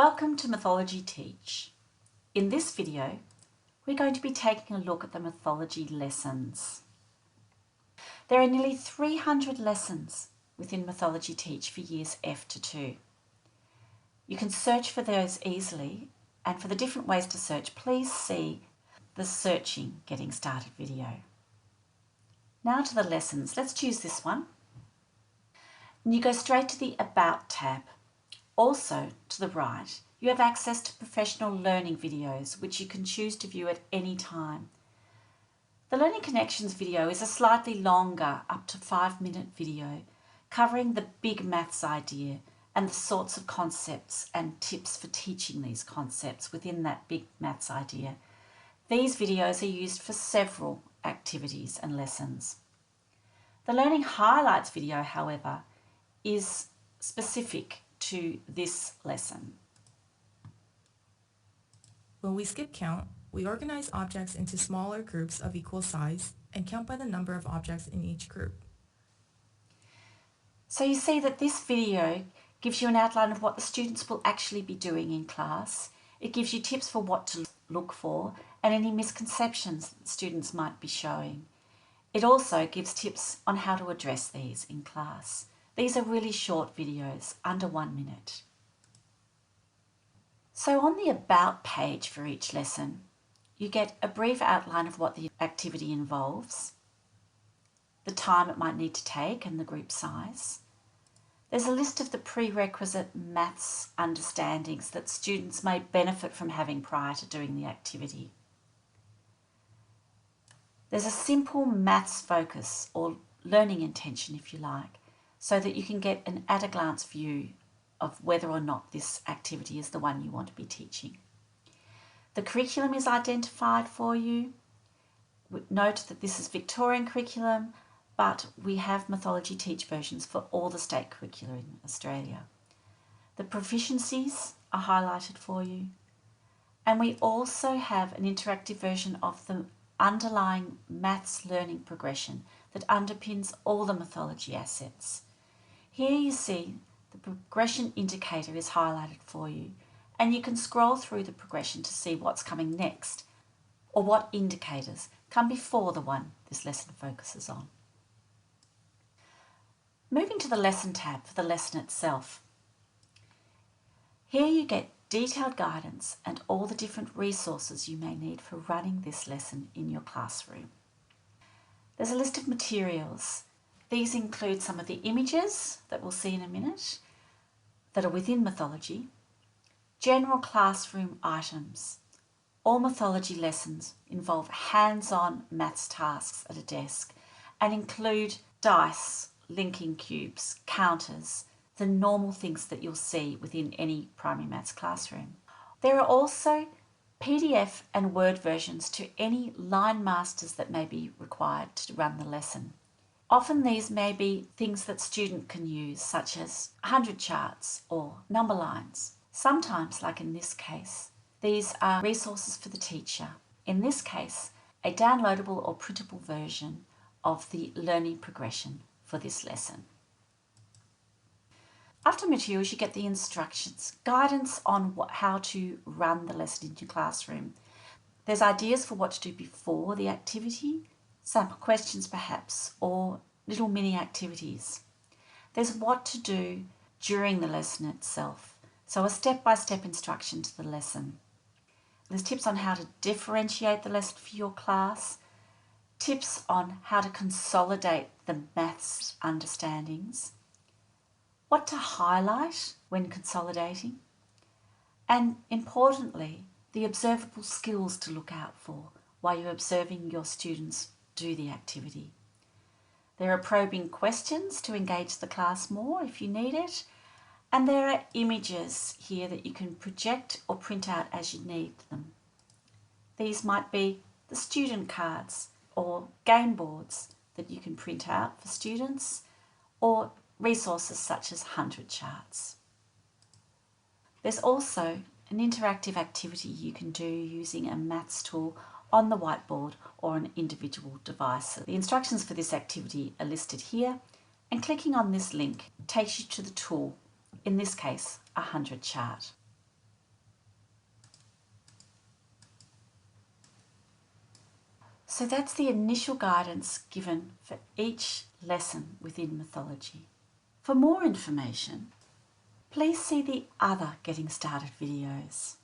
Welcome to Mathology Teach. In this video, we're going to be taking a look at the Mathology Lessons. There are nearly 300 lessons within Mathology Teach for years F to 2. You can search for those easily, and for the different ways to search, please see the Searching Getting Started video. Now to the lessons. Let's choose this one. And you go straight to the About tab. Also, to the right, you have access to professional learning videos, which you can choose to view at any time. The Learning Connections video is a slightly longer, up to 5-minute video, covering the big maths idea and the sorts of concepts and tips for teaching these concepts within that big maths idea. These videos are used for several activities and lessons. The Learning Highlights video, however, is specific to this lesson. When we skip count, we organize objects into smaller groups of equal size and count by the number of objects in each group. So you see that this video gives you an outline of what the students will actually be doing in class. It gives you tips for what to look for and any misconceptions that students might be showing. It also gives tips on how to address these in class. These are really short videos, under 1 minute. So on the About page for each lesson, you get a brief outline of what the activity involves, the time it might need to take and the group size. There's a list of the prerequisite maths understandings that students may benefit from having prior to doing the activity. There's a simple maths focus or learning intention, if you like, so that you can get an at-a-glance view of whether or not this activity is the one you want to be teaching. The curriculum is identified for you. Note that this is Victorian curriculum, but we have Mathology Teach versions for all the state curricula in Australia. The proficiencies are highlighted for you, and we also have an interactive version of the underlying maths learning progression that underpins all the Mathology assets. Here you see the progression indicator is highlighted for you, and you can scroll through the progression to see what's coming next or what indicators come before the one this lesson focuses on. Moving to the Lesson tab for the lesson itself. Here you get detailed guidance and all the different resources you may need for running this lesson in your classroom. There's a list of materials. These include some of the images that we'll see in a minute that are within Mathology, general classroom items. All Mathology lessons involve hands-on maths tasks at a desk and include dice, linking cubes, counters, the normal things that you'll see within any primary maths classroom. There are also PDF and Word versions to any line masters that may be required to run the lesson. Often these may be things that student can use, such as 100 charts or number lines. Sometimes, like in this case, these are resources for the teacher. In this case, a downloadable or printable version of the learning progression for this lesson. After materials, you get the instructions, guidance on how to run the lesson in your classroom. There's ideas for what to do before the activity, sample questions perhaps, or little mini activities. There's what to do during the lesson itself, so a step-by-step instruction to the lesson. There's tips on how to differentiate the lesson for your class, tips on how to consolidate the maths understandings, what to highlight when consolidating, and importantly, the observable skills to look out for while you're observing your students do the activity. There are probing questions to engage the class more if you need it, and there are images here that you can project or print out as you need them. These might be the student cards or game boards that you can print out for students, or resources such as 100 charts. There's also an interactive activity you can do using a maths tool on the whiteboard or an individual device. The instructions for this activity are listed here, and clicking on this link takes you to the tool, in this case, a 100 chart. So that's the initial guidance given for each lesson within Mathology. For more information, please see the other Getting Started videos.